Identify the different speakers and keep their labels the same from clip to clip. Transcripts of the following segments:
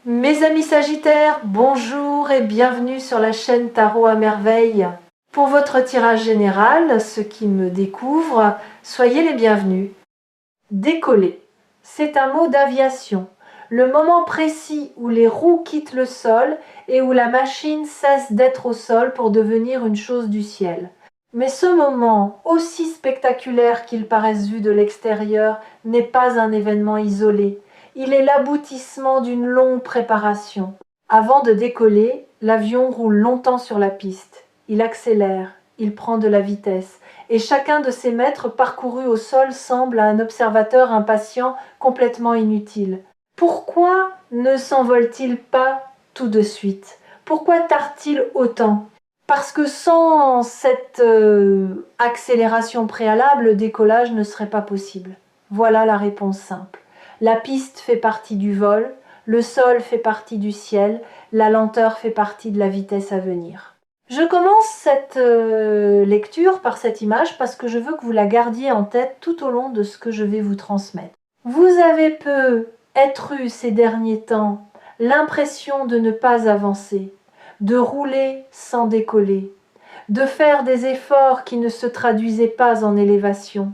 Speaker 1: Mes amis Sagittaires, bonjour et bienvenue sur la chaîne Tarot à Merveille. Pour votre tirage général, ceux qui me découvrent, soyez les bienvenus. Décoller, c'est un mot d'aviation. Le moment précis où les roues quittent le sol et où la machine cesse d'être au sol pour devenir une chose du ciel. Mais ce moment, aussi spectaculaire qu'il paraisse vu de l'extérieur, n'est pas un événement isolé. Il est l'aboutissement d'une longue préparation. Avant de décoller, l'avion roule longtemps sur la piste. Il accélère, il prend de la vitesse, et chacun de ces mètres parcourus au sol semble à un observateur impatient complètement inutile. Pourquoi ne s'envole-t-il pas tout de suite? Pourquoi tarde-t-il autant? Parce que sans cette accélération préalable, le décollage ne serait pas possible. Voilà la réponse simple. La piste fait partie du vol, le sol fait partie du ciel, la lenteur fait partie de la vitesse à venir. Je commence cette lecture par cette image parce que je veux que vous la gardiez en tête tout au long de ce que je vais vous transmettre. Vous avez peut-être eu ces derniers temps l'impression de ne pas avancer, de rouler sans décoller, de faire des efforts qui ne se traduisaient pas en élévation.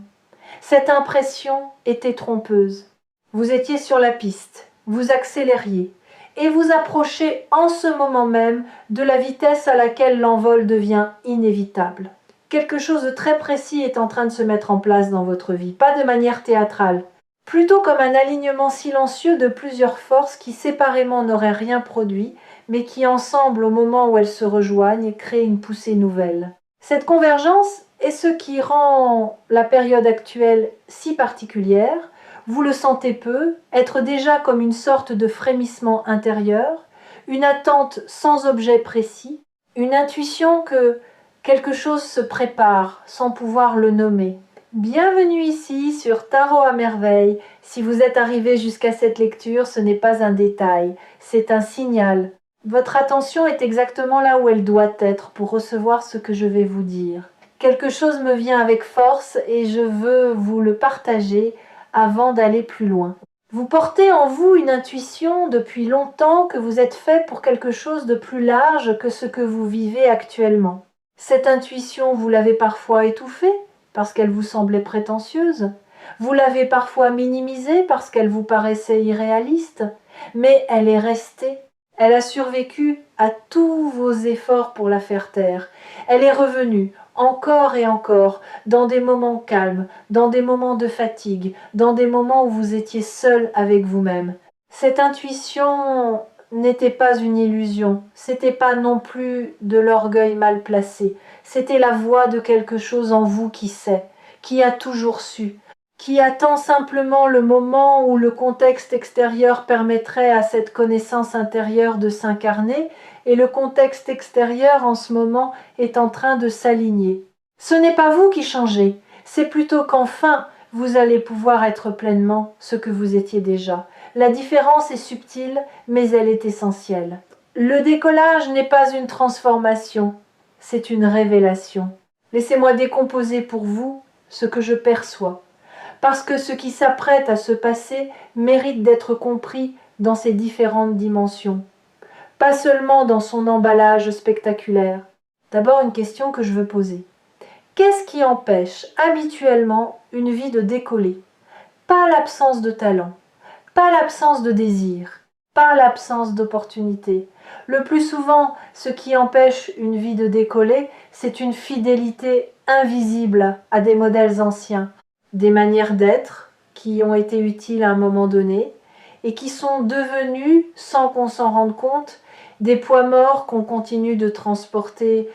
Speaker 1: Cette impression était trompeuse. Vous étiez sur la piste, vous accélériez, et vous approchez en ce moment même de la vitesse à laquelle l'envol devient inévitable. Quelque chose de très précis est en train de se mettre en place dans votre vie, pas de manière théâtrale, plutôt comme un alignement silencieux de plusieurs forces qui séparément n'auraient rien produit, mais qui ensemble, au moment où elles se rejoignent, créent une poussée nouvelle. Cette convergence est ce qui rend la période actuelle si particulière. Vous le sentez peu, être déjà comme une sorte de frémissement intérieur, une attente sans objet précis, une intuition que quelque chose se prépare sans pouvoir le nommer. Bienvenue ici sur Tarot à Merveille. Si vous êtes arrivé jusqu'à cette lecture, ce n'est pas un détail, c'est un signal. Votre attention est exactement là où elle doit être pour recevoir ce que je vais vous dire. Quelque chose me vient avec force et je veux vous le partager avant d'aller plus loin. Vous portez en vous une intuition depuis longtemps que vous êtes fait pour quelque chose de plus large que ce que vous vivez actuellement. Cette intuition, vous l'avez parfois étouffée parce qu'elle vous semblait prétentieuse. Vous l'avez parfois minimisée parce qu'elle vous paraissait irréaliste. Mais elle est restée. Elle a survécu à tous vos efforts pour la faire taire. Elle est revenue encore et encore, dans des moments calmes, dans des moments de fatigue, dans des moments où vous étiez seul avec vous-même. Cette intuition n'était pas une illusion, c'était pas non plus de l'orgueil mal placé, c'était la voix de quelque chose en vous qui sait, qui a toujours su, qui attend simplement le moment où le contexte extérieur permettrait à cette connaissance intérieure de s'incarner, et le contexte extérieur en ce moment est en train de s'aligner. Ce n'est pas vous qui changez, c'est plutôt qu'enfin vous allez pouvoir être pleinement ce que vous étiez déjà. La différence est subtile, mais elle est essentielle. Le décollage n'est pas une transformation, c'est une révélation. Laissez-moi décomposer pour vous ce que je perçois, parce que ce qui s'apprête à se passer mérite d'être compris dans ses différentes dimensions, pas seulement dans son emballage spectaculaire. D'abord, une question que je veux poser. Qu'est-ce qui empêche habituellement une vie de décoller? Pas l'absence de talent, pas l'absence de désir, pas l'absence d'opportunité. Le plus souvent, ce qui empêche une vie de décoller, c'est une fidélité invisible à des modèles anciens, des manières d'être qui ont été utiles à un moment donné et qui sont devenues, sans qu'on s'en rende compte, des poids morts qu'on continue de transporter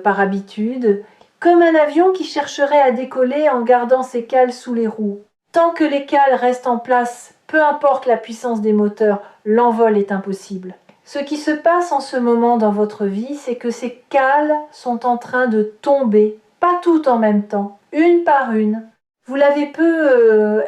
Speaker 1: par habitude, comme un avion qui chercherait à décoller en gardant ses cales sous les roues. Tant que les cales restent en place, peu importe la puissance des moteurs, l'envol est impossible. Ce qui se passe en ce moment dans votre vie, c'est que ces cales sont en train de tomber, pas toutes en même temps, une par une. Vous l'avez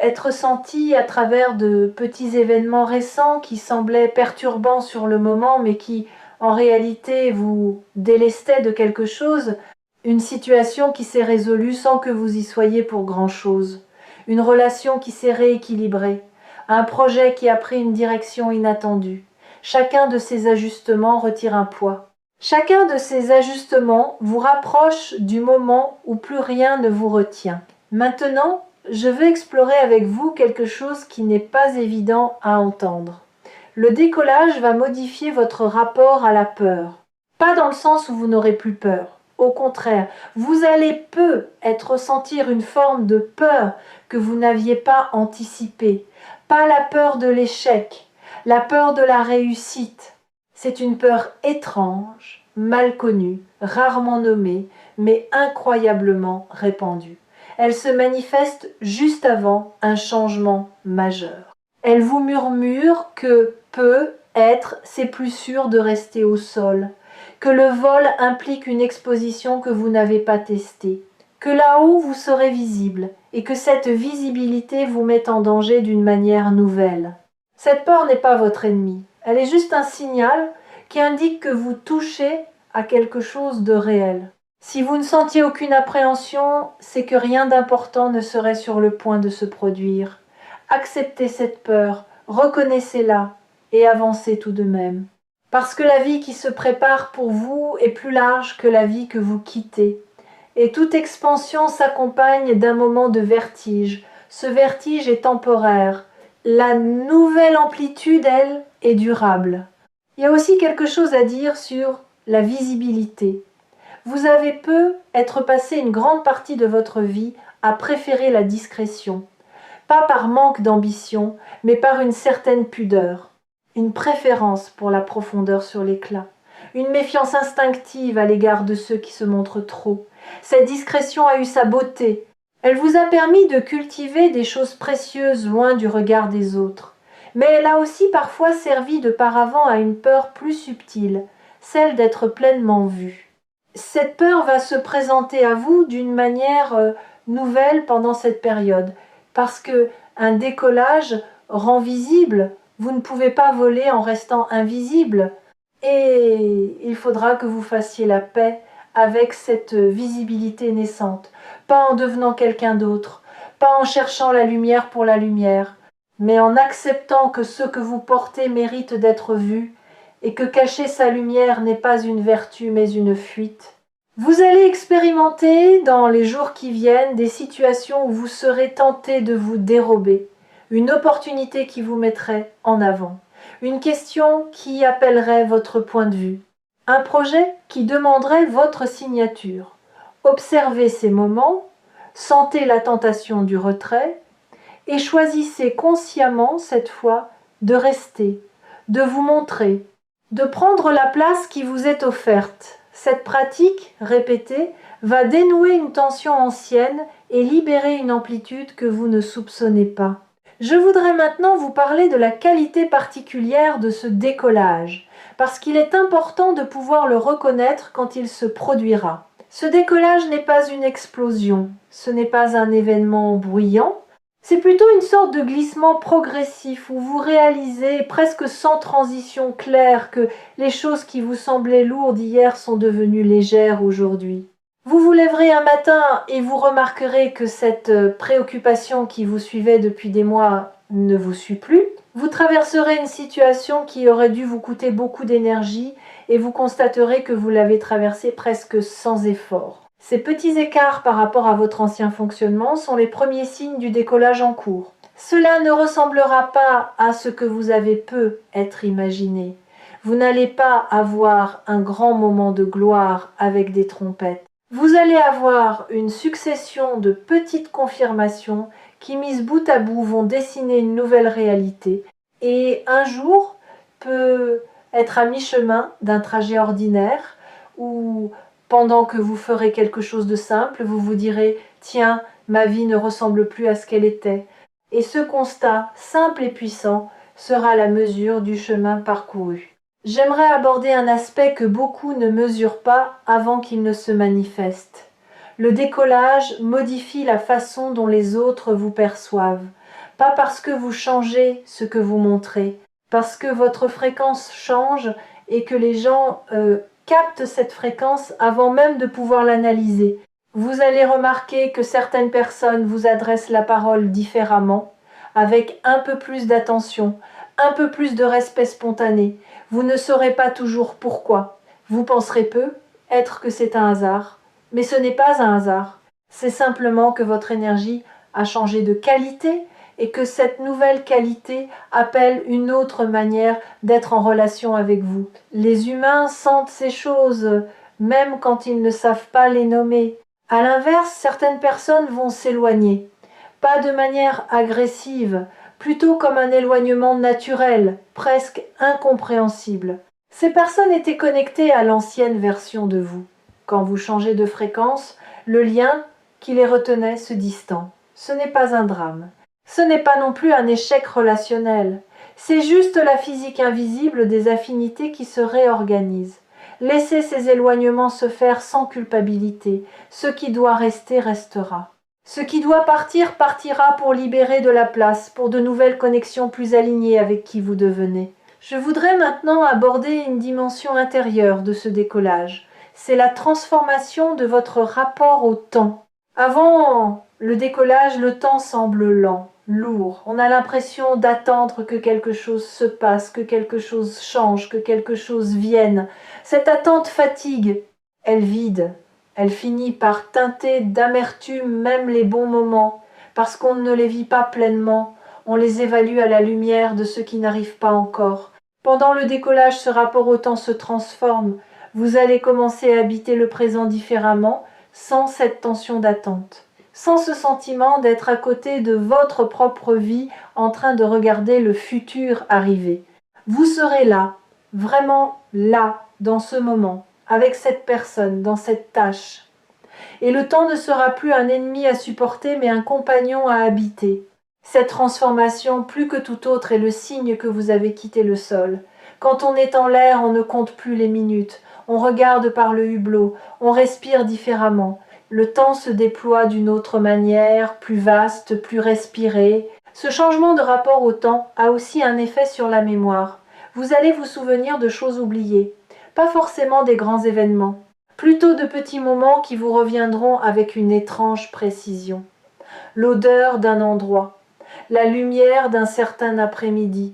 Speaker 1: être senti à travers de petits événements récents qui semblaient perturbants sur le moment, mais qui, en réalité, vous délestaient de quelque chose. Une situation qui s'est résolue sans que vous y soyez pour grand-chose. Une relation qui s'est rééquilibrée. Un projet qui a pris une direction inattendue. Chacun de ces ajustements retire un poids. Chacun de ces ajustements vous rapproche du moment où plus rien ne vous retient. Maintenant, je veux explorer avec vous quelque chose qui n'est pas évident à entendre. Le décollage va modifier votre rapport à la peur. Pas dans le sens où vous n'aurez plus peur. Au contraire, vous allez ressentir une forme de peur que vous n'aviez pas anticipée. Pas la peur de l'échec, la peur de la réussite. C'est une peur étrange, mal connue, rarement nommée, mais incroyablement répandue. Elle se manifeste juste avant un changement majeur. Elle vous murmure que peut-être c'est plus sûr de rester au sol, que le vol implique une exposition que vous n'avez pas testée, que là-haut vous serez visible et que cette visibilité vous met en danger d'une manière nouvelle. Cette peur n'est pas votre ennemi, elle est juste un signal qui indique que vous touchez à quelque chose de réel. Si vous ne sentiez aucune appréhension, c'est que rien d'important ne serait sur le point de se produire. Acceptez cette peur, reconnaissez-la et avancez tout de même. Parce que la vie qui se prépare pour vous est plus large que la vie que vous quittez. Et toute expansion s'accompagne d'un moment de vertige. Ce vertige est temporaire. La nouvelle amplitude, elle, est durable. Il y a aussi quelque chose à dire sur la visibilité. Vous avez être passé une grande partie de votre vie à préférer la discrétion. Pas par manque d'ambition, mais par une certaine pudeur. Une préférence pour la profondeur sur l'éclat. Une méfiance instinctive à l'égard de ceux qui se montrent trop. Cette discrétion a eu sa beauté. Elle vous a permis de cultiver des choses précieuses loin du regard des autres. Mais elle a aussi parfois servi de paravent à une peur plus subtile, celle d'être pleinement vue. Cette peur va se présenter à vous d'une manière nouvelle pendant cette période, parce que un décollage rend visible. Vous ne pouvez pas voler en restant invisible. Et il faudra que vous fassiez la paix avec cette visibilité naissante. Pas en devenant quelqu'un d'autre, pas en cherchant la lumière pour la lumière, mais en acceptant que ce que vous portez mérite d'être vu et que cacher sa lumière n'est pas une vertu mais une fuite. Vous allez expérimenter dans les jours qui viennent des situations où vous serez tenté de vous dérober. Une opportunité qui vous mettrait en avant, une question qui appellerait votre point de vue, un projet qui demanderait votre signature. Observez ces moments, sentez la tentation du retrait et choisissez consciemment cette fois de rester, de vous montrer, de prendre la place qui vous est offerte. Cette pratique, répétée, va dénouer une tension ancienne et libérer une amplitude que vous ne soupçonnez pas. Je voudrais maintenant vous parler de la qualité particulière de ce décollage, parce qu'il est important de pouvoir le reconnaître quand il se produira. Ce décollage n'est pas une explosion, ce n'est pas un événement bruyant, c'est plutôt une sorte de glissement progressif où vous réalisez presque sans transition claire que les choses qui vous semblaient lourdes hier sont devenues légères aujourd'hui. Vous vous lèverez un matin et vous remarquerez que cette préoccupation qui vous suivait depuis des mois ne vous suit plus. Vous traverserez une situation qui aurait dû vous coûter beaucoup d'énergie et vous constaterez que vous l'avez traversée presque sans effort. Ces petits écarts par rapport à votre ancien fonctionnement sont les premiers signes du décollage en cours. Cela ne ressemblera pas à ce que vous avez être imaginé. Vous n'allez pas avoir un grand moment de gloire avec des trompettes. Vous allez avoir une succession de petites confirmations qui, mises bout à bout, vont dessiner une nouvelle réalité. Et un jour peut être à mi-chemin d'un trajet ordinaire où, pendant que vous ferez quelque chose de simple, vous vous direz « Tiens, ma vie ne ressemble plus à ce qu'elle était ». Et ce constat, simple et puissant, sera la mesure du chemin parcouru. J'aimerais aborder un aspect que beaucoup ne mesurent pas avant qu'il ne se manifeste. Le décollage modifie la façon dont les autres vous perçoivent. Pas parce que vous changez ce que vous montrez, parce que votre fréquence change et que les gens captent cette fréquence avant même de pouvoir l'analyser. Vous allez remarquer que certaines personnes vous adressent la parole différemment, avec un peu plus d'attention, un peu plus de respect spontané. Vous ne saurez pas toujours pourquoi. Vous penserez peut-être que c'est un hasard, mais ce n'est pas un hasard. C'est simplement que votre énergie a changé de qualité et que cette nouvelle qualité appelle une autre manière d'être en relation avec vous. Les humains sentent ces choses, même quand ils ne savent pas les nommer. À l'inverse, certaines personnes vont s'éloigner, pas de manière agressive, plutôt comme un éloignement naturel, presque incompréhensible. Ces personnes étaient connectées à l'ancienne version de vous. Quand vous changez de fréquence, le lien qui les retenait se distend. Ce n'est pas un drame. Ce n'est pas non plus un échec relationnel. C'est juste la physique invisible des affinités qui se réorganisent. Laissez ces éloignements se faire sans culpabilité. Ce qui doit rester restera. Ce qui doit partir partira pour libérer de la place, pour de nouvelles connexions plus alignées avec qui vous devenez. Je voudrais maintenant aborder une dimension intérieure de ce décollage. C'est la transformation de votre rapport au temps. Avant le décollage, le temps semble lent, lourd. On a l'impression d'attendre que quelque chose se passe, que quelque chose change, que quelque chose vienne. Cette attente fatigue, elle vide. Elle finit par teinter d'amertume même les bons moments, parce qu'on ne les vit pas pleinement, on les évalue à la lumière de ce qui n'arrive pas encore. Pendant le décollage, ce rapport au temps se transforme. Vous allez commencer à habiter le présent différemment, sans cette tension d'attente, sans ce sentiment d'être à côté de votre propre vie en train de regarder le futur arriver. Vous serez là, vraiment là, dans ce moment, avec cette personne, dans cette tâche. Et le temps ne sera plus un ennemi à supporter, mais un compagnon à habiter. Cette transformation, plus que tout autre, est le signe que vous avez quitté le sol. Quand on est en l'air, on ne compte plus les minutes. On regarde par le hublot, on respire différemment. Le temps se déploie d'une autre manière, plus vaste, plus respiré. Ce changement de rapport au temps a aussi un effet sur la mémoire. Vous allez vous souvenir de choses oubliées, pas forcément des grands événements, plutôt de petits moments qui vous reviendront avec une étrange précision. L'odeur d'un endroit, la lumière d'un certain après-midi,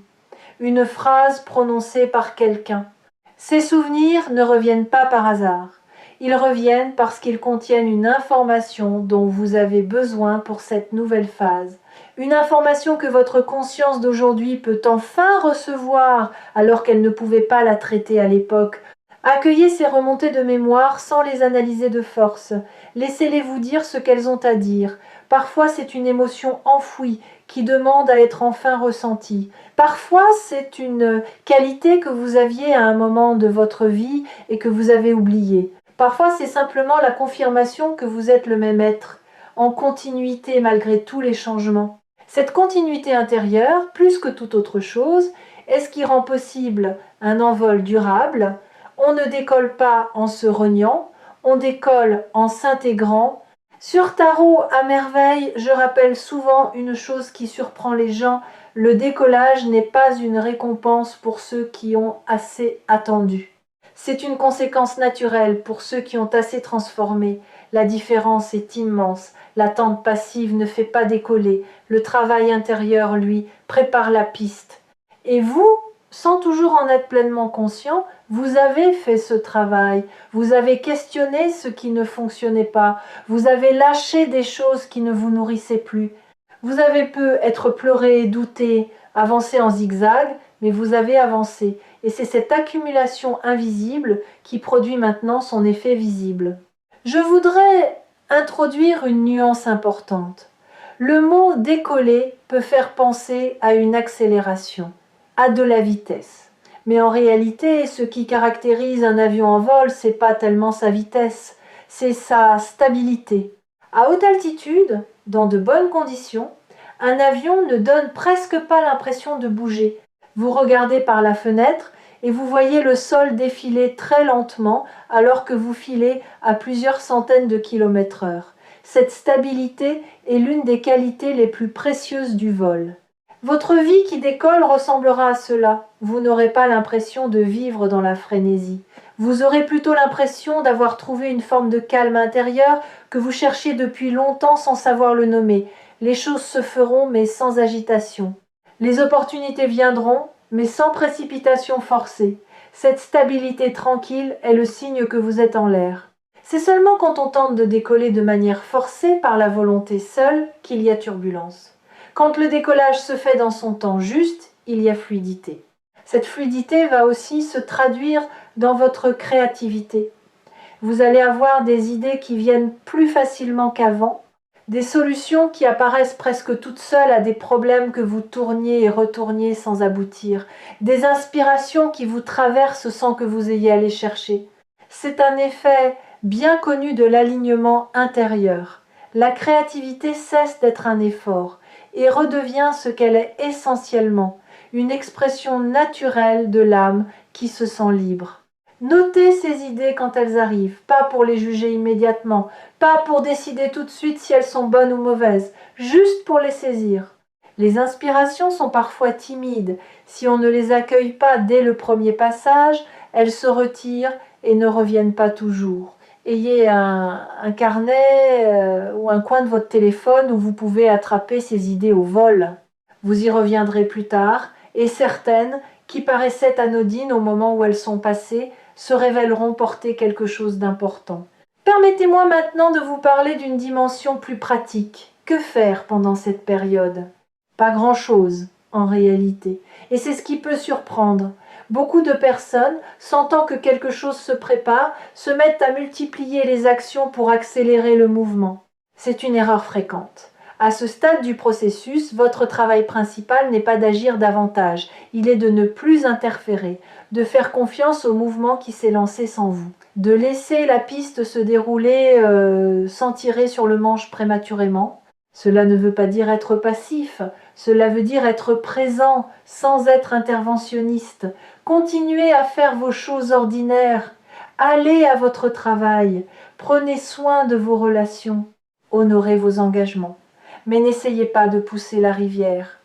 Speaker 1: une phrase prononcée par quelqu'un. Ces souvenirs ne reviennent pas par hasard. Ils reviennent parce qu'ils contiennent une information dont vous avez besoin pour cette nouvelle phase. Une information que votre conscience d'aujourd'hui peut enfin recevoir alors qu'elle ne pouvait pas la traiter à l'époque. Accueillez ces remontées de mémoire sans les analyser de force. Laissez-les vous dire ce qu'elles ont à dire. Parfois c'est une émotion enfouie qui demande à être enfin ressentie. Parfois c'est une qualité que vous aviez à un moment de votre vie et que vous avez oubliée. Parfois c'est simplement la confirmation que vous êtes le même être, en continuité malgré tous les changements. Cette continuité intérieure, plus que toute autre chose, est ce qui rend possible un envol durable. On ne décolle pas en se reniant, on décolle en s'intégrant. Sur Tarot à merveille, je rappelle souvent une chose qui surprend les gens, le décollage n'est pas une récompense pour ceux qui ont assez attendu. C'est une conséquence naturelle pour ceux qui ont assez transformé. La différence est immense. L'attente passive ne fait pas décoller. Le travail intérieur, lui, prépare la piste. Et vous, sans toujours en être pleinement conscient, vous avez fait ce travail. Vous avez questionné ce qui ne fonctionnait pas. Vous avez lâché des choses qui ne vous nourrissaient plus. Vous avez peut-être pleuré, douté, avancé en zigzag, mais vous avez avancé. Et c'est cette accumulation invisible qui produit maintenant son effet visible. Je voudrais introduire une nuance importante. Le mot décoller peut faire penser à une accélération, à de la vitesse. Mais en réalité, ce qui caractérise un avion en vol, c'est pas tellement sa vitesse, c'est sa stabilité. À haute altitude, dans de bonnes conditions, un avion ne donne presque pas l'impression de bouger. Vous regardez par la fenêtre et vous voyez le sol défiler très lentement alors que vous filez à plusieurs centaines de km/h. Cette stabilité est l'une des qualités les plus précieuses du vol. Votre vie qui décolle ressemblera à cela. Vous n'aurez pas l'impression de vivre dans la frénésie. Vous aurez plutôt l'impression d'avoir trouvé une forme de calme intérieur que vous cherchiez depuis longtemps sans savoir le nommer. Les choses se feront mais sans agitation. Les opportunités viendront, mais sans précipitation forcée. Cette stabilité tranquille est le signe que vous êtes en l'air. C'est seulement quand on tente de décoller de manière forcée par la volonté seule qu'il y a turbulence. Quand le décollage se fait dans son temps juste, il y a fluidité. Cette fluidité va aussi se traduire dans votre créativité. Vous allez avoir des idées qui viennent plus facilement qu'avant, des solutions qui apparaissent presque toutes seules à des problèmes que vous tourniez et retourniez sans aboutir, des inspirations qui vous traversent sans que vous ayez à les chercher. C'est un effet bien connu de l'alignement intérieur. La créativité cesse d'être un effort et redevient ce qu'elle est essentiellement, une expression naturelle de l'âme qui se sent libre. Notez ces idées quand elles arrivent, pas pour les juger immédiatement, pas pour décider tout de suite si elles sont bonnes ou mauvaises, juste pour les saisir. Les inspirations sont parfois timides. Si on ne les accueille pas dès le premier passage, elles se retirent et ne reviennent pas toujours. Ayez un carnet ou un coin de votre téléphone où vous pouvez attraper ces idées au vol. Vous y reviendrez plus tard, et certaines, qui paraissaient anodines au moment où elles sont passées, se révéleront porter quelque chose d'important. Permettez-moi maintenant de vous parler d'une dimension plus pratique. Que faire pendant cette période ? Pas grand-chose, en réalité. Et c'est ce qui peut surprendre. Beaucoup de personnes, sentant que quelque chose se prépare, se mettent à multiplier les actions pour accélérer le mouvement. C'est une erreur fréquente. À ce stade du processus, votre travail principal n'est pas d'agir davantage, il est de ne plus interférer, de faire confiance au mouvement qui s'est lancé sans vous, de laisser la piste se dérouler sans tirer sur le manche prématurément. Cela ne veut pas dire être passif, cela veut dire être présent sans être interventionniste. Continuez à faire vos choses ordinaires, allez à votre travail, prenez soin de vos relations, honorez vos engagements. Mais n'essayez pas de pousser la rivière.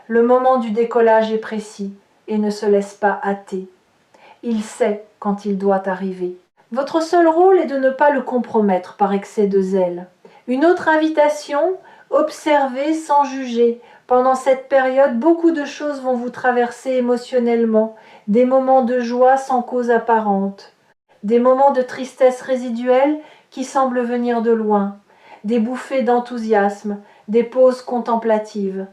Speaker 1: Le moment du décollage est précis et ne se laisse pas hâter. Il sait quand il doit arriver. Votre seul rôle est de ne pas le compromettre par excès de zèle. Une autre invitation, observez sans juger. Pendant cette période, beaucoup de choses vont vous traverser émotionnellement, des moments de joie sans cause apparente, des moments de tristesse résiduelle qui semblent venir de loin, des bouffées d'enthousiasme, des pauses contemplatives.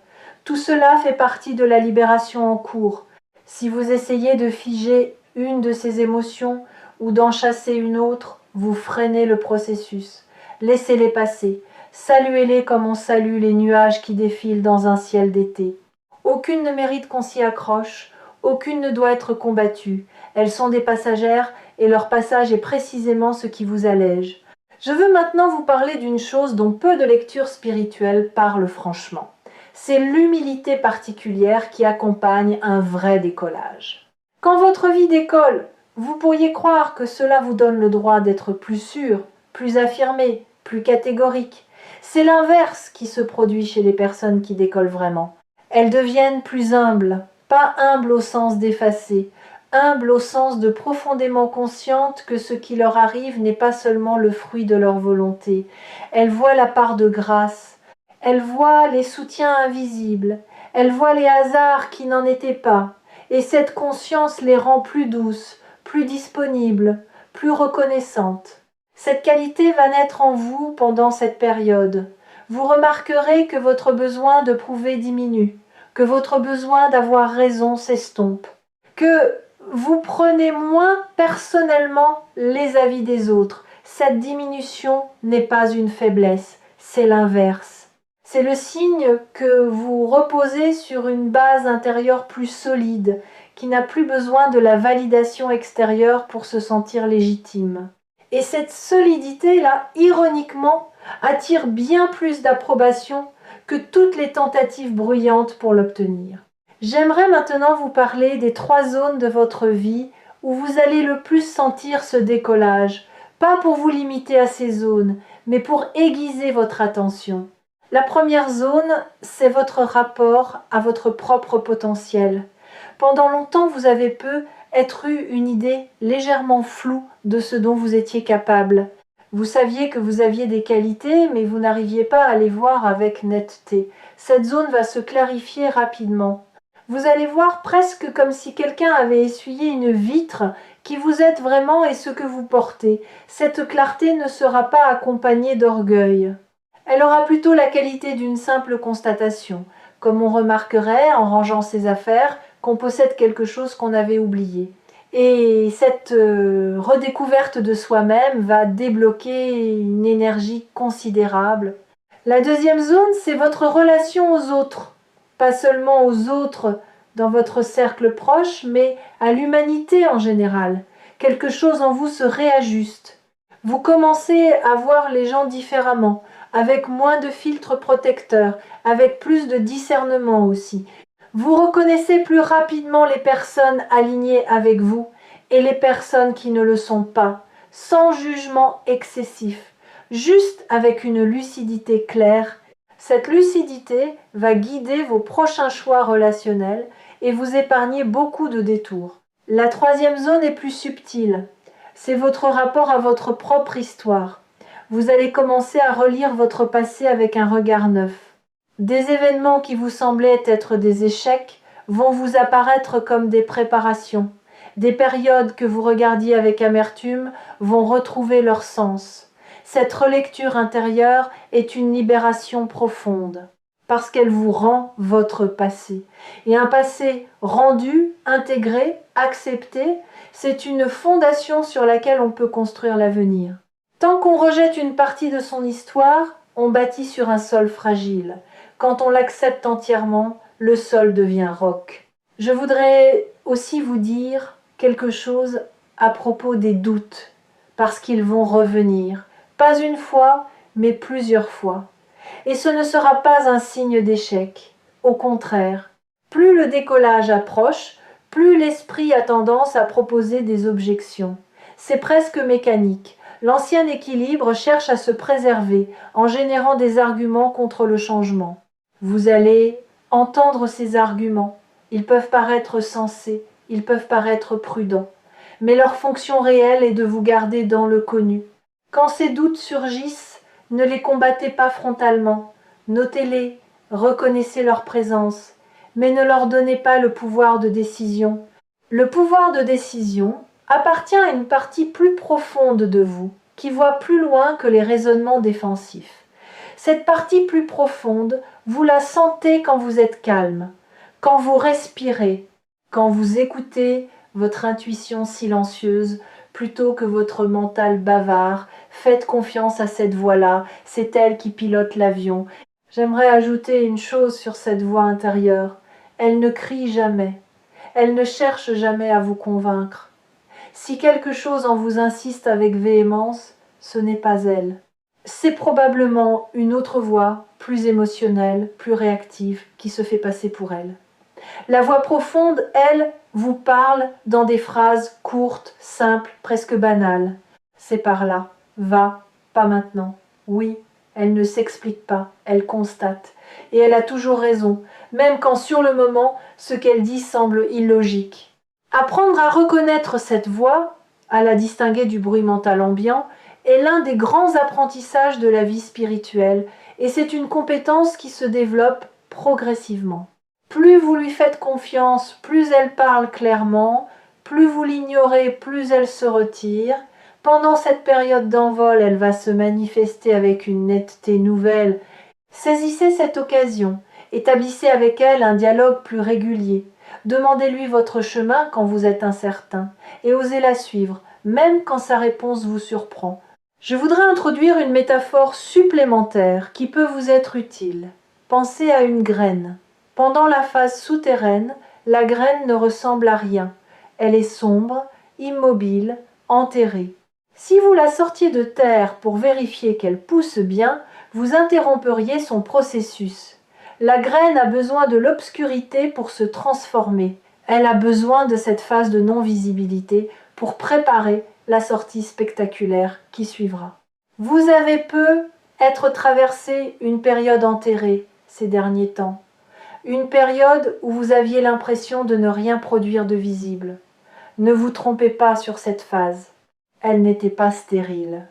Speaker 1: Tout cela fait partie de la libération en cours. Si vous essayez de figer une de ces émotions ou d'en chasser une autre, vous freinez le processus. Laissez-les passer. Saluez-les comme on salue les nuages qui défilent dans un ciel d'été. Aucune ne mérite qu'on s'y accroche, aucune ne doit être combattue. Elles sont des passagères et leur passage est précisément ce qui vous allège. Je veux maintenant vous parler d'une chose dont peu de lectures spirituelles parlent franchement. C'est l'humilité particulière qui accompagne un vrai décollage. Quand votre vie décolle, vous pourriez croire que cela vous donne le droit d'être plus sûr, plus affirmé, plus catégorique. C'est l'inverse qui se produit chez les personnes qui décollent vraiment. Elles deviennent plus humbles, pas humbles au sens d'effacer, humbles au sens de profondément conscientes que ce qui leur arrive n'est pas seulement le fruit de leur volonté. Elles voient la part de grâce, elles voient les soutiens invisibles, elles voient les hasards qui n'en étaient pas, et cette conscience les rend plus douces, plus disponibles, plus reconnaissantes. Cette qualité va naître en vous pendant cette période. Vous remarquerez que votre besoin de prouver diminue, que votre besoin d'avoir raison s'estompe, que vous prenez moins personnellement les avis des autres. Cette diminution n'est pas une faiblesse, c'est l'inverse. C'est le signe que vous reposez sur une base intérieure plus solide, qui n'a plus besoin de la validation extérieure pour se sentir légitime. Et cette solidité-là, ironiquement, attire bien plus d'approbation que toutes les tentatives bruyantes pour l'obtenir. J'aimerais maintenant vous parler des 3 zones de votre vie où vous allez le plus sentir ce décollage, pas pour vous limiter à ces zones, mais pour aiguiser votre attention. La première zone, c'est votre rapport à votre propre potentiel. Pendant longtemps, vous avez peu être eu une idée légèrement floue de ce dont vous étiez capable. Vous saviez que vous aviez des qualités, mais vous n'arriviez pas à les voir avec netteté. Cette zone va se clarifier rapidement. Vous allez voir presque comme si quelqu'un avait essuyé une vitre qui vous êtes vraiment et ce que vous portez. Cette clarté ne sera pas accompagnée d'orgueil. Elle aura plutôt la qualité d'une simple constatation, comme on remarquerait en rangeant ses affaires qu'on possède quelque chose qu'on avait oublié. Et cette redécouverte de soi-même va débloquer une énergie considérable. La deuxième zone, c'est votre relation aux autres. Pas seulement aux autres dans votre cercle proche, mais à l'humanité en général. Quelque chose en vous se réajuste. Vous commencez à voir les gens différemment, avec moins de filtres protecteurs, avec plus de discernement aussi. Vous reconnaissez plus rapidement les personnes alignées avec vous et les personnes qui ne le sont pas, sans jugement excessif, juste avec une lucidité claire. Cette lucidité va guider vos prochains choix relationnels et vous épargner beaucoup de détours. La troisième zone est plus subtile. C'est votre rapport à votre propre histoire. Vous allez commencer à relire votre passé avec un regard neuf. Des événements qui vous semblaient être des échecs vont vous apparaître comme des préparations. Des périodes que vous regardiez avec amertume vont retrouver leur sens. Cette relecture intérieure est une libération profonde, parce qu'elle vous rend votre passé. Et un passé rendu, intégré, accepté, c'est une fondation sur laquelle on peut construire l'avenir. Tant qu'on rejette une partie de son histoire, on bâtit sur un sol fragile. Quand on l'accepte entièrement, le sol devient roc. Je voudrais aussi vous dire quelque chose à propos des doutes, parce qu'ils vont revenir, pas une fois, mais plusieurs fois. Et ce ne sera pas un signe d'échec. Au contraire, plus le décollage approche, plus l'esprit a tendance à proposer des objections. C'est presque mécanique. L'ancien équilibre cherche à se préserver en générant des arguments contre le changement. Vous allez entendre ces arguments. Ils peuvent paraître sensés, ils peuvent paraître prudents, mais leur fonction réelle est de vous garder dans le connu. Quand ces doutes surgissent, ne les combattez pas frontalement. Notez-les, reconnaissez leur présence, mais ne leur donnez pas le pouvoir de décision. Le pouvoir de décision appartient à une partie plus profonde de vous, qui voit plus loin que les raisonnements défensifs. Cette partie plus profonde, vous la sentez quand vous êtes calme, quand vous respirez, quand vous écoutez votre intuition silencieuse plutôt que votre mental bavard. Faites confiance à cette voix-là, c'est elle qui pilote l'avion. J'aimerais ajouter une chose sur cette voix intérieure. Elle ne crie jamais, elle ne cherche jamais à vous convaincre. Si quelque chose en vous insiste avec véhémence, ce n'est pas elle. C'est probablement une autre voix, plus émotionnelle, plus réactive, qui se fait passer pour elle. La voix profonde, elle, vous parle dans des phrases courtes, simples, presque banales. C'est par là. Va, pas maintenant. Oui, elle ne s'explique pas, elle constate. Et elle a toujours raison, même quand sur le moment, ce qu'elle dit semble illogique. Apprendre à reconnaître cette voix, à la distinguer du bruit mental ambiant, est l'un des grands apprentissages de la vie spirituelle, et c'est une compétence qui se développe progressivement. Plus vous lui faites confiance, plus elle parle clairement, plus vous l'ignorez, plus elle se retire. Pendant cette période d'envol, elle va se manifester avec une netteté nouvelle. Saisissez cette occasion, établissez avec elle un dialogue plus régulier. Demandez-lui votre chemin quand vous êtes incertain, et osez la suivre, même quand sa réponse vous surprend. Je voudrais introduire une métaphore supplémentaire qui peut vous être utile. Pensez à une graine. Pendant la phase souterraine, la graine ne ressemble à rien. Elle est sombre, immobile, enterrée. Si vous la sortiez de terre pour vérifier qu'elle pousse bien, vous interromperiez son processus. La graine a besoin de l'obscurité pour se transformer. Elle a besoin de cette phase de non-visibilité pour préparer la sortie spectaculaire qui suivra. Vous avez peu être traversé une période enterrée ces derniers temps. Une période où vous aviez l'impression de ne rien produire de visible. Ne vous trompez pas sur cette phase. Elle n'était pas stérile.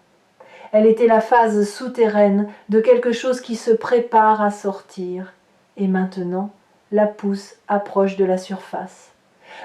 Speaker 1: Elle était la phase souterraine de quelque chose qui se prépare à sortir. Et maintenant, la pousse approche de la surface.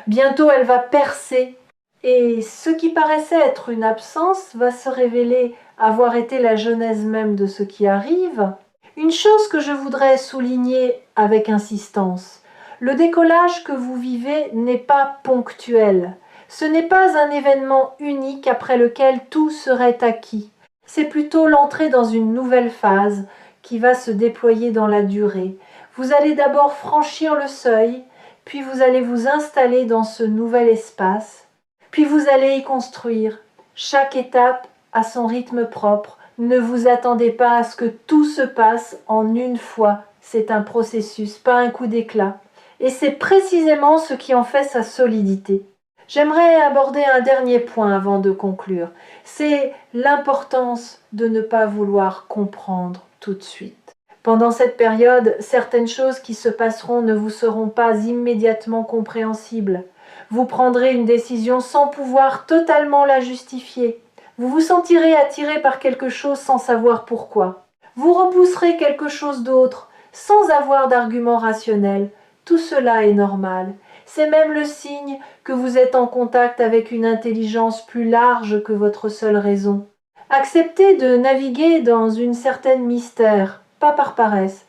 Speaker 1: Bientôt, elle va percer. Et ce qui paraissait être une absence va se révéler avoir été la genèse même de ce qui arrive. Une chose que je voudrais souligner avec insistance, le décollage que vous vivez n'est pas ponctuel. Ce n'est pas un événement unique après lequel tout serait acquis. C'est plutôt l'entrée dans une nouvelle phase qui va se déployer dans la durée. Vous allez d'abord franchir le seuil, puis vous allez vous installer dans ce nouvel espace, puis vous allez y construire. Chaque étape a son rythme propre. Ne vous attendez pas à ce que tout se passe en une fois. C'est un processus, pas un coup d'éclat. Et c'est précisément ce qui en fait sa solidité. J'aimerais aborder un dernier point avant de conclure. C'est l'importance de ne pas vouloir comprendre tout de suite. Pendant cette période, certaines choses qui se passeront ne vous seront pas immédiatement compréhensibles. Vous prendrez une décision sans pouvoir totalement la justifier. Vous vous sentirez attiré par quelque chose sans savoir pourquoi. Vous repousserez quelque chose d'autre sans avoir d'argument rationnel. Tout cela est normal. C'est même le signe que vous êtes en contact avec une intelligence plus large que votre seule raison. Acceptez de naviguer dans une certaine mystère, pas par paresse,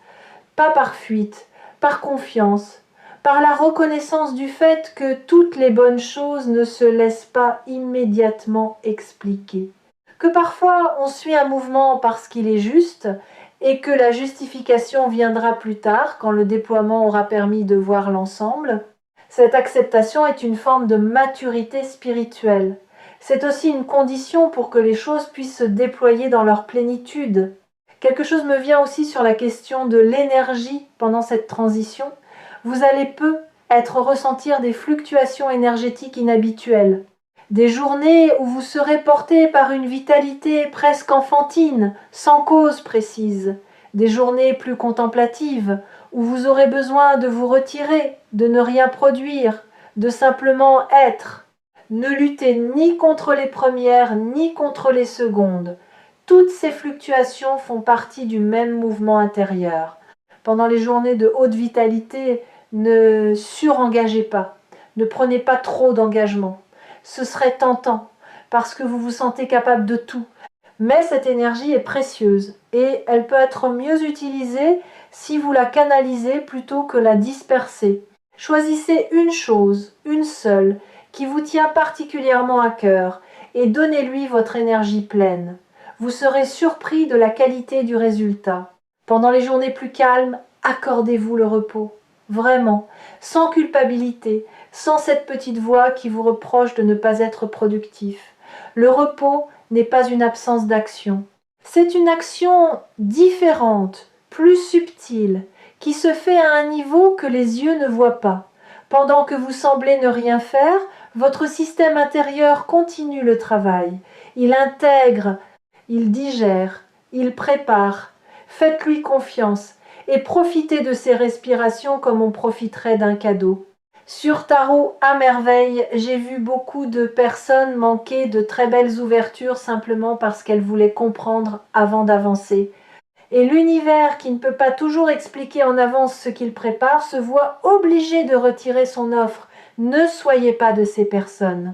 Speaker 1: pas par fuite, par confiance, par la reconnaissance du fait que toutes les bonnes choses ne se laissent pas immédiatement expliquer. Que parfois on suit un mouvement parce qu'il est juste et que la justification viendra plus tard quand le déploiement aura permis de voir l'ensemble. Cette acceptation est une forme de maturité spirituelle. C'est aussi une condition pour que les choses puissent se déployer dans leur plénitude. Quelque chose me vient aussi sur la question de l'énergie pendant cette transition. Vous allez peu ressentir des fluctuations énergétiques inhabituelles. Des journées où vous serez porté par une vitalité presque enfantine, sans cause précise. Des journées plus contemplatives, où vous aurez besoin de vous retirer, de ne rien produire, de simplement être. Ne luttez ni contre les premières, ni contre les secondes. Toutes ces fluctuations font partie du même mouvement intérieur. Pendant les journées de haute vitalité, ne surengagez pas, ne prenez pas trop d'engagement. Ce serait tentant, parce que vous vous sentez capable de tout. Mais cette énergie est précieuse et elle peut être mieux utilisée si vous la canalisez plutôt que la dispersez. Choisissez une chose, une seule, qui vous tient particulièrement à cœur et donnez-lui votre énergie pleine. Vous serez surpris de la qualité du résultat. Pendant les journées plus calmes, accordez-vous le repos. Vraiment, sans culpabilité, sans cette petite voix qui vous reproche de ne pas être productif. Le repos n'est pas une absence d'action. C'est une action différente, plus subtile, qui se fait à un niveau que les yeux ne voient pas. Pendant que vous semblez ne rien faire, votre système intérieur continue le travail. Il intègre, il digère, il prépare. Faites-lui confiance et profitez de ses respirations comme on profiterait d'un cadeau. Sur Tarot à merveille, j'ai vu beaucoup de personnes manquer de très belles ouvertures simplement parce qu'elles voulaient comprendre avant d'avancer. Et l'univers, qui ne peut pas toujours expliquer en avance ce qu'il prépare, se voit obligé de retirer son offre. Ne soyez pas de ces personnes.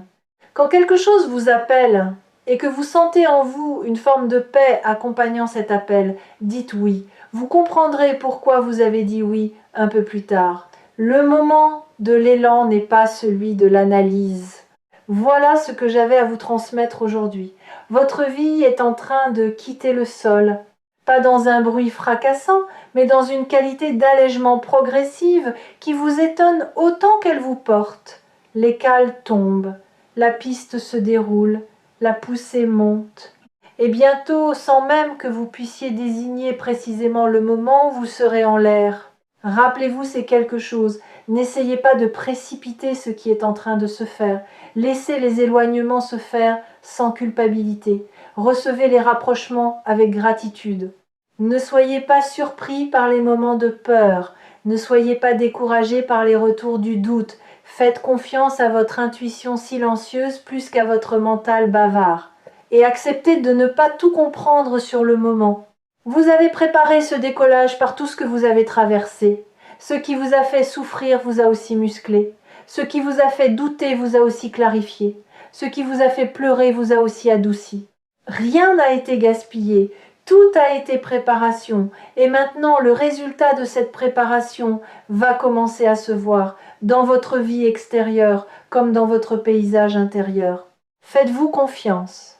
Speaker 1: Quand quelque chose vous appelle et que vous sentez en vous une forme de paix accompagnant cet appel, dites oui. Vous comprendrez pourquoi vous avez dit oui un peu plus tard. Le moment de l'élan n'est pas celui de l'analyse. Voilà ce que j'avais à vous transmettre aujourd'hui. Votre vie est en train de quitter le sol. Pas dans un bruit fracassant, mais dans une qualité d'allègement progressive qui vous étonne autant qu'elle vous porte. Les cales tombent, la piste se déroule, la poussée monte. Et bientôt, sans même que vous puissiez désigner précisément le moment, vous serez en l'air. Rappelez-vous ces quelque chose. N'essayez pas de précipiter ce qui est en train de se faire. Laissez les éloignements se faire sans culpabilité. Recevez les rapprochements avec gratitude. Ne soyez pas surpris par les moments de peur. Ne soyez pas découragé par les retours du doute. Faites confiance à votre intuition silencieuse plus qu'à votre mental bavard. et acceptez de ne pas tout comprendre sur le moment. Vous avez préparé ce décollage par tout ce que vous avez traversé. Ce qui vous a fait souffrir vous a aussi musclé. Ce qui vous a fait douter vous a aussi clarifié. Ce qui vous a fait pleurer vous a aussi adouci. Rien n'a été gaspillé. Tout a été préparation. Et maintenant, le résultat de cette préparation va commencer à se voir dans votre vie extérieure comme dans votre paysage intérieur. Faites-vous confiance.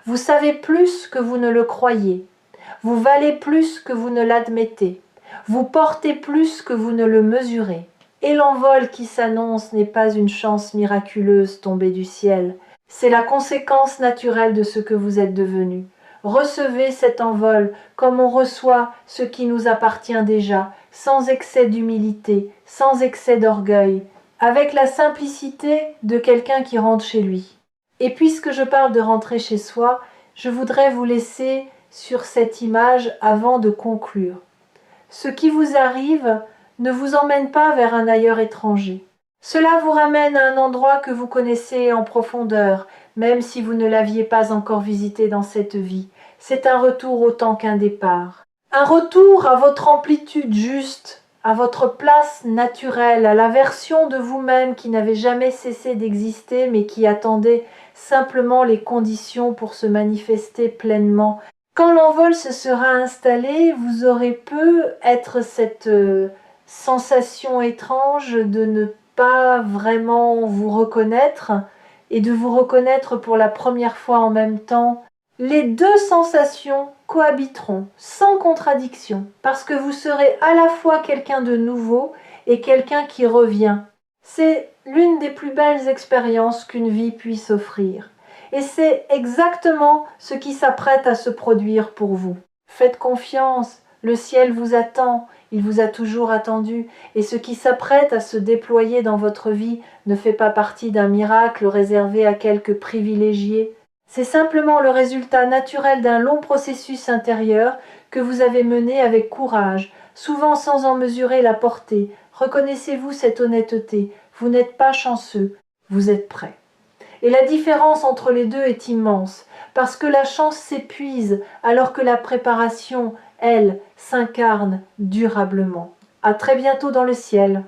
Speaker 1: Vous savez plus que vous ne le croyez. Vous valez plus que vous ne l'admettez. Vous portez plus que vous ne le mesurez. Et l'envol qui s'annonce n'est pas une chance miraculeuse tombée du ciel. C'est la conséquence naturelle de ce que vous êtes devenu. Recevez cet envol comme on reçoit ce qui nous appartient déjà, sans excès d'humilité, sans excès d'orgueil, avec la simplicité de quelqu'un qui rentre chez lui. Et puisque je parle de rentrer chez soi, je voudrais vous laisser sur cette image avant de conclure. Ce qui vous arrive ne vous emmène pas vers un ailleurs étranger. Cela vous ramène à un endroit que vous connaissez en profondeur, même si vous ne l'aviez pas encore visité dans cette vie. C'est un retour autant qu'un départ. Un retour à votre amplitude juste, à votre place naturelle, à la version de vous-même qui n'avait jamais cessé d'exister mais qui attendait simplement les conditions pour se manifester pleinement. Quand l'envol se sera installé, vous aurez peut-être cette sensation étrange de ne pas vraiment vous reconnaître et de vous reconnaître pour la première fois en même temps. Les deux sensations cohabiteront sans contradiction parce que vous serez à la fois quelqu'un de nouveau et quelqu'un qui revient. C'est l'une des plus belles expériences qu'une vie puisse offrir. Et c'est exactement ce qui s'apprête à se produire pour vous. Faites confiance, le ciel vous attend, il vous a toujours attendu, et ce qui s'apprête à se déployer dans votre vie ne fait pas partie d'un miracle réservé à quelques privilégiés. C'est simplement le résultat naturel d'un long processus intérieur que vous avez mené avec courage, souvent sans en mesurer la portée. Reconnaissez-vous cette honnêteté, vous n'êtes pas chanceux, vous êtes prêt. Et la différence entre les deux est immense, parce que la chance s'épuise alors que la préparation, elle, s'incarne durablement. À très bientôt dans le ciel.